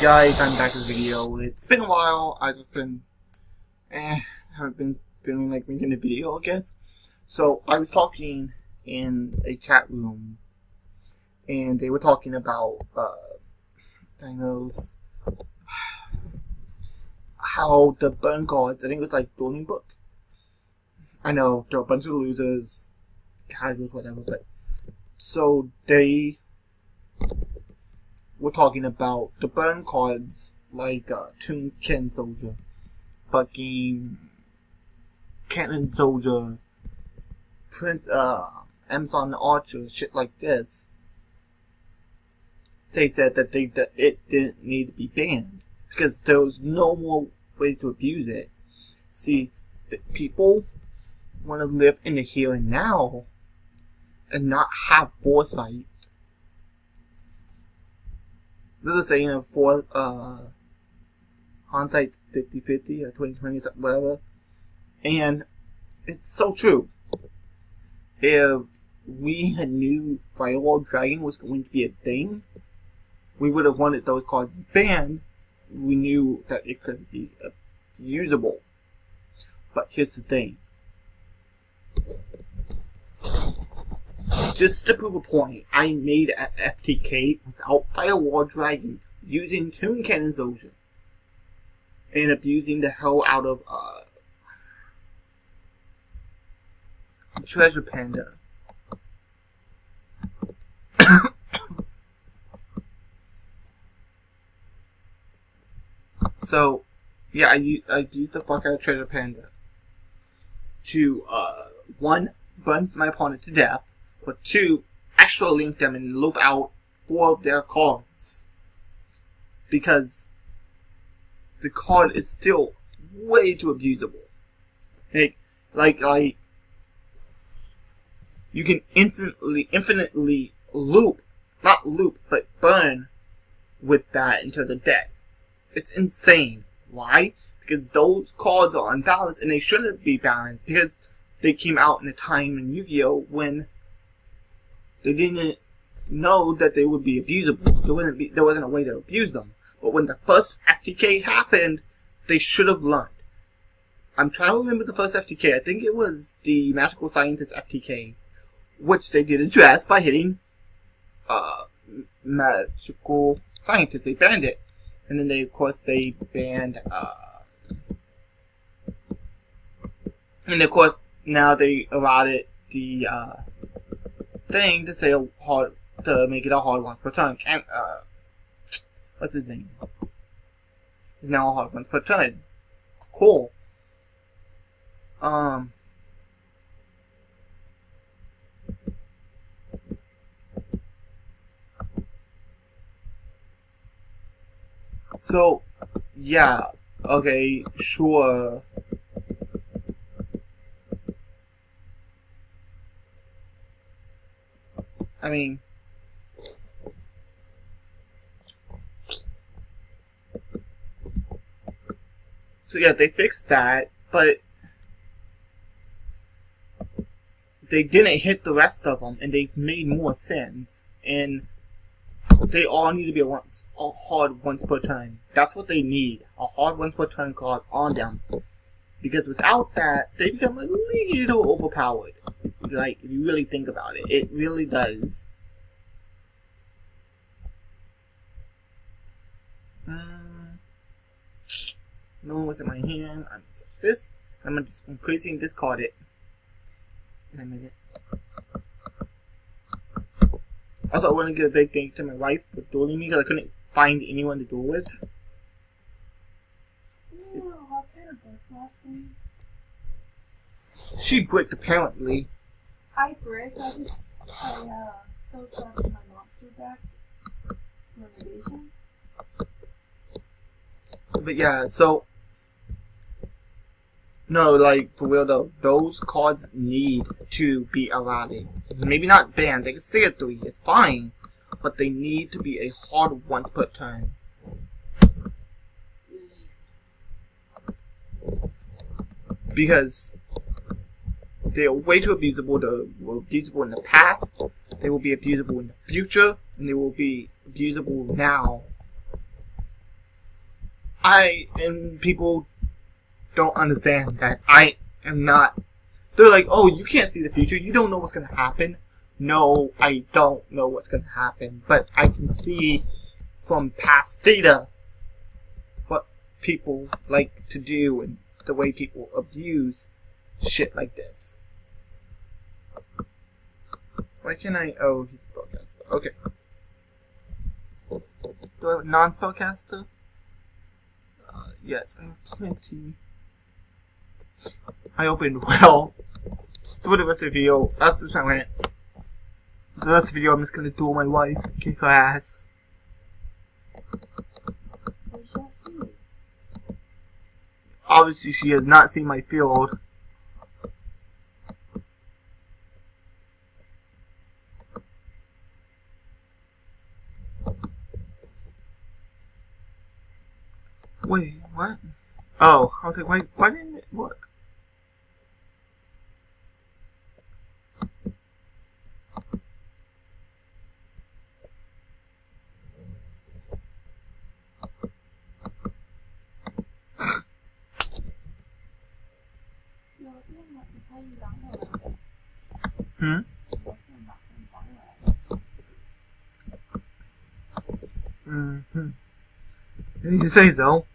guys, I'm back with a video. It's been a while. I just been haven't been feeling like making a video, I guess. So I was talking in a chat room, and they were talking about Dinos, how the burn cards. I think it was like Duelingbook. I know there are a bunch of losers, casuals, whatever. But so they we're talking about the burn cards like Toon Cannon Soldier, fucking Cannon Soldier, Amazon Archer, shit like this. They said that it didn't need to be banned because there was no more ways to abuse it. See, the people want to live in the here and now and not have foresight. This is saying for hindsight's 50-50 or 20-20, whatever. And it's so true. If we had knew Firewall Dragon was going to be a thing, we would have wanted those cards banned. We knew that it could be usable. But here's the thing. Just to prove a point, I made an FTK without Firewall Dragon, using Toon Cannon Soldier, and abusing the hell out of Treasure Panda. So, yeah, I used the fuck out of Treasure Panda to, one, burn my opponent to death, or two, actually link them and loop out 4 of their cards. Because the card is still way too abusable. Like, you can infinitely loop, not loop, but burn with that into the deck. It's insane. Why? Because those cards are unbalanced, and they shouldn't be balanced, because they came out in a time in Yu-Gi-Oh! When they didn't know that they would be abusable. There wasn't a way to abuse them. But when the first FTK happened, they should have learned. I'm trying to remember the first FTK. I think it was the Magical Scientist FTK, which they did address by hitting Magical Scientist. They banned it. And then of course they banned and of course now they allotted the thing to say to make it a hard one per turn. What's his name? It's now a hard one per turn. Cool. So, yeah, okay, sure. I mean, so yeah, they fixed that, but they didn't hit the rest of them, and they've made more sense, and they all need to be a hard once per turn. That's what they need. A hard once per turn card on them. Because without that, they become a little overpowered. Like, if you really think about it. It really does. No one was in my hand. I'm just this. I'm just crazy and discard it. In a minute. Also, I want to give a big thank you to my wife for dueling me because I couldn't find anyone to duel with. What kind of book last name? She bricked, apparently. I bricked. I still trapped my monster back. Renovation. But yeah, so no, like for real though, those cards need to be allotted. Maybe not banned. They can stay at 3. It's fine, but they need to be a hard once per turn. Because they are way too abusable. They were abusable in the past, they will be abusable in the future, and they will be abusable now. and people don't understand that I am not. They're like, oh, you can't see the future. You don't know what's going to happen. No, I don't know what's going to happen. But I can see from past data what people like to do and the way people abuse shit like this. Why can't I? Oh, he's a spellcaster. Okay. Do I have a non-spellcaster? Yes, I have plenty. I opened well. So for the rest of the video, that's just my rant. The rest of the video, I'm just gonna duel my wife, kick her ass. We shall see. Obviously, she has not seen my field. Wait, what? Oh, I was like, why didn't it work? Hmm? Mm-hmm. You say so.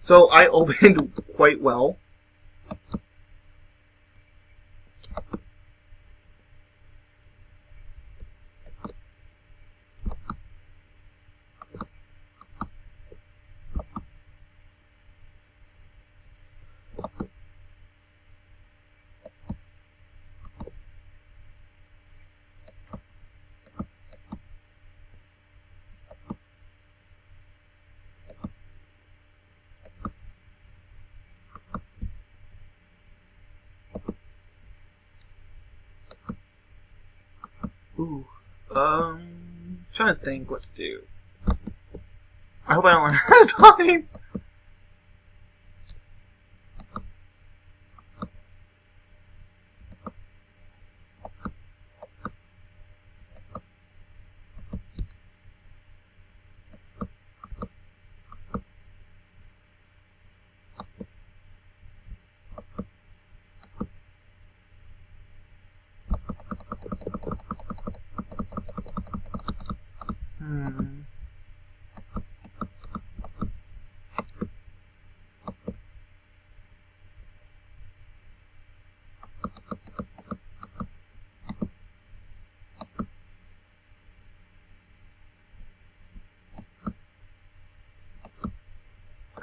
So I opened quite well. Ooh, trying to think what to do. I hope I don't run out of time.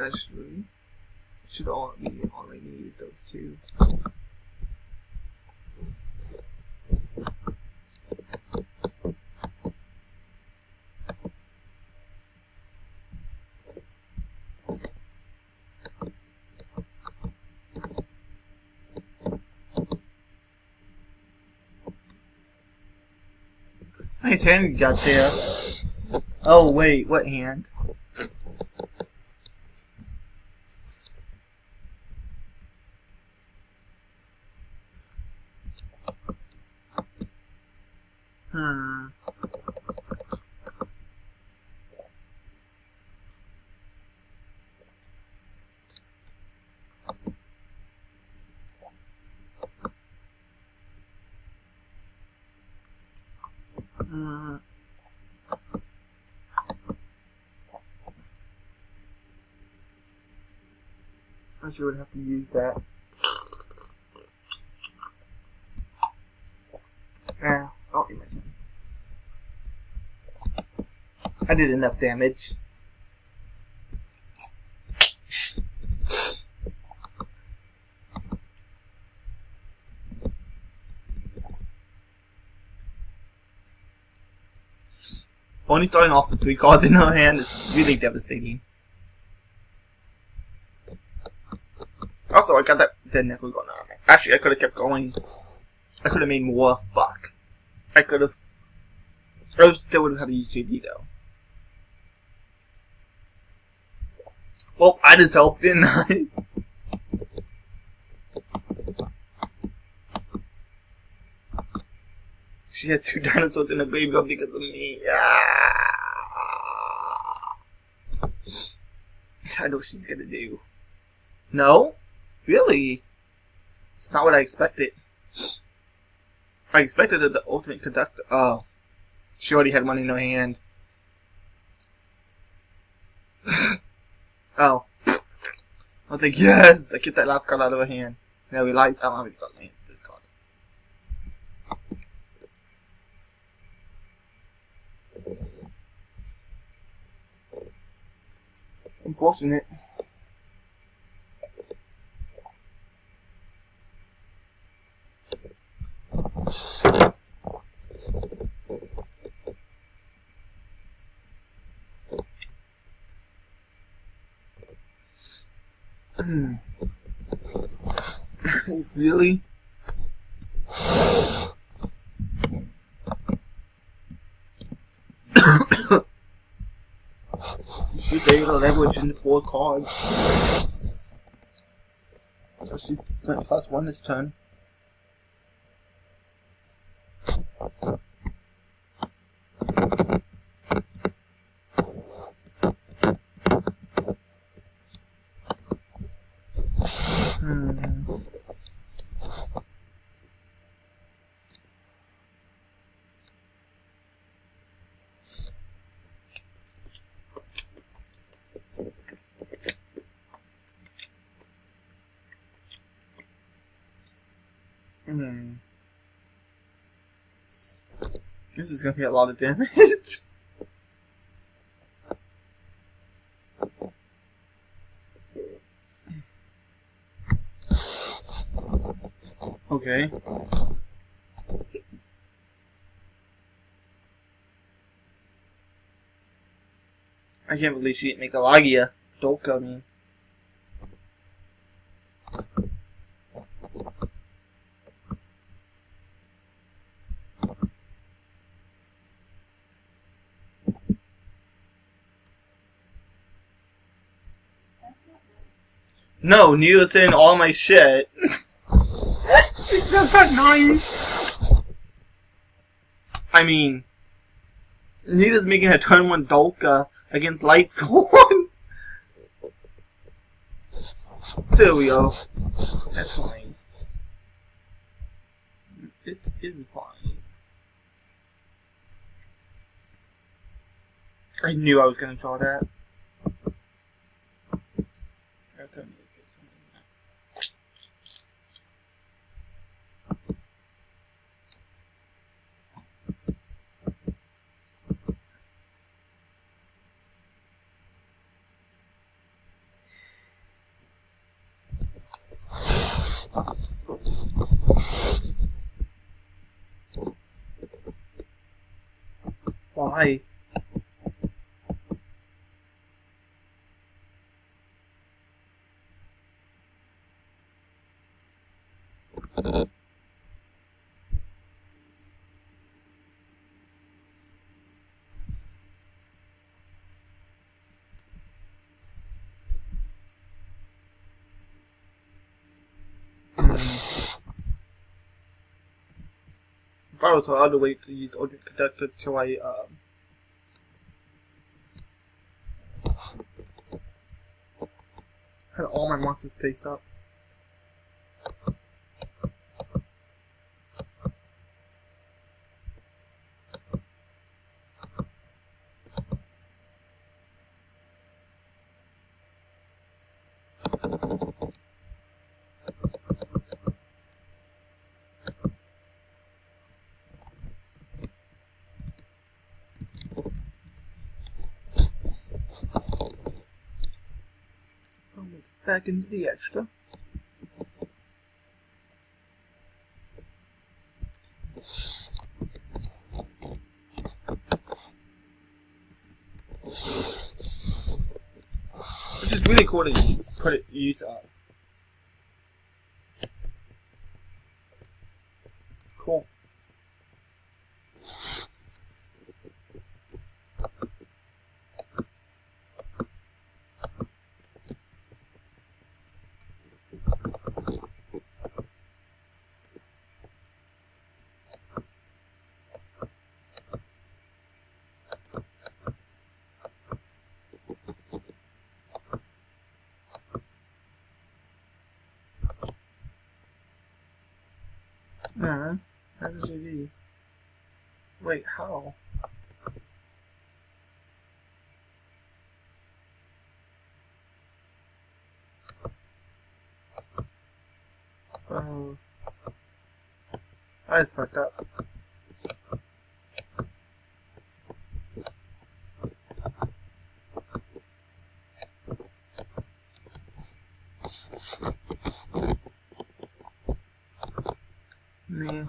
Actually, should all be all I need those two. Nice hand you got there. Oh wait, what hand? I sure would have to use that. Oh, you might. I did enough damage. Only starting off with 3 cards in her hand is really devastating. Also, I got that dead nickel going on. Actually, I could have kept going. I could have made more. Fuck. I could have. I still would have had to use JD though. Well, I just helped, didn't I? She has 2 dinosaurs in a baby all because of me. I know what she's gonna do. No? Really? It's not what I expected. I expected the ultimate conductor. Oh. She already had one in her hand. Oh. I was like, yes! I get that last card out of her hand. Now we lights. I don't have any card in my hand. This card. Unfortunate. Really? She's able to leverage into 4 cards. So she's went +1 this turn. This is gonna be a lot of damage. Okay. I can't believe she didn't make a Lagia. Dolka, I mean. No, Neo's in all my shit. That's not nice. I mean, Nita's making a turn 1 Dolka against Light Sworn. There we go. That's fine. It is fine. I knew I was gonna draw that. That's a Why? If I was allowed to wait to use Ultimate Conductor till I had all my monsters placed up. I'll make it back into the extra. It's just really cool to put it use cool. How's the CD? Wait, how? Oh. I just fucked up. Man.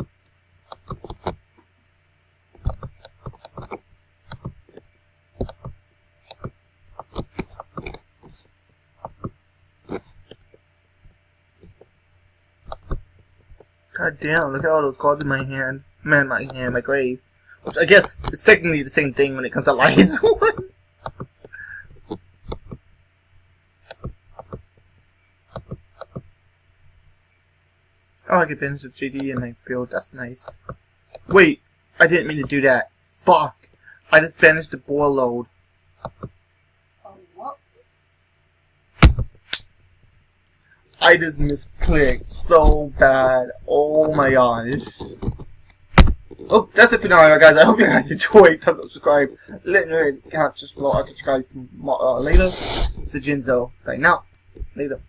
God damn, look at all those cards in my hand. Man, my grave. Which I guess is technically the same thing when it comes to lights. Oh, I can finish the GD in my field. That's nice. Wait, I didn't mean to do that. Fuck. I just banished the boar load. Oh, what? I just misclicked so bad. Oh my gosh. Oh, that's it for now, guys. I hope you guys enjoyed. Thumbs up, subscribe. Let me know in the comments below. I'll catch you guys later. It's TheJinzo. Signing out. Later.